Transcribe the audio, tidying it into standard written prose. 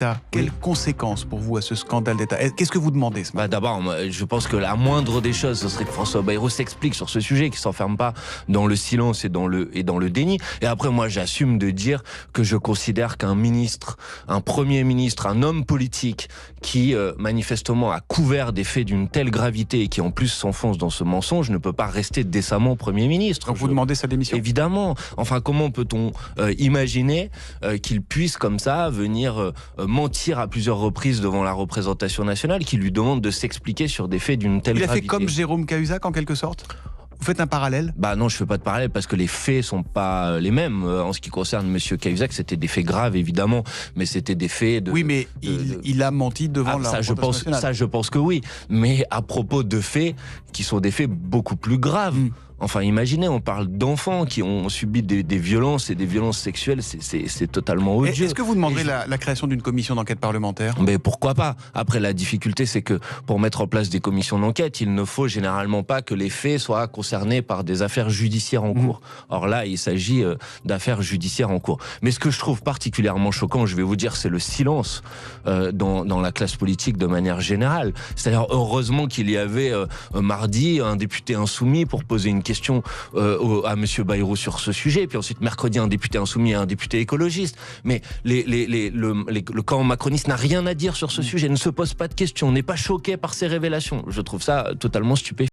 d'État. Quelles conséquences pour vous à ce scandale d'État? Qu'est-ce que vous demandez ce matin? D'abord, je pense que la moindre des choses, ce serait que François Bayrou s'explique sur ce sujet, qu'il ne s'enferme pas dans le silence et dans le déni. Et après, moi, j'assume de dire que je considère qu'un ministre, un Premier ministre, un homme politique qui, manifestement, a couvert des faits d'une telle gravité et qui, en plus, s'enfonce dans ce mensonge, ne peut pas rester décemment Premier ministre. Donc vous demandez sa démission? Évidemment. Enfin, comment peut-on imaginer qu'il puisse, comme ça, venir mentir à plusieurs reprises devant la représentation nationale, qui lui demande de s'expliquer sur des faits d'une telle gravité? Il a fait comme Jérôme Cahuzac, en quelque sorte? Vous faites un parallèle? Non, je fais pas de parallèle parce que les faits sont pas les mêmes. En ce qui concerne Monsieur Cahuzac, c'était des faits graves, évidemment, mais c'était des faits de... Oui, mais il a menti devant la représentation nationale. Ça, je pense que oui. Mais à propos de faits qui sont des faits beaucoup plus graves. Enfin, imaginez, on parle d'enfants qui ont subi des violences et des violences sexuelles, c'est totalement odieux. Est-ce que vous demanderez la création d'une commission d'enquête parlementaire? Mais pourquoi pas? Après, la difficulté, c'est que pour mettre en place des commissions d'enquête, il ne faut généralement pas que les faits soient concernés par des affaires judiciaires en cours. Or là, il s'agit d'affaires judiciaires en cours. Mais ce que je trouve particulièrement choquant, je vais vous dire, c'est le silence dans la classe politique de manière générale. C'est-à-dire, heureusement qu'il y avait mardi un député insoumis pour poser une question à Monsieur Bayrou sur ce sujet, puis ensuite mercredi un député insoumis et un député écologiste. Mais le camp macroniste n'a rien à dire sur ce sujet, ne se pose pas de questions, n'est pas choqué par ces révélations. Je trouve ça totalement stupéfiant.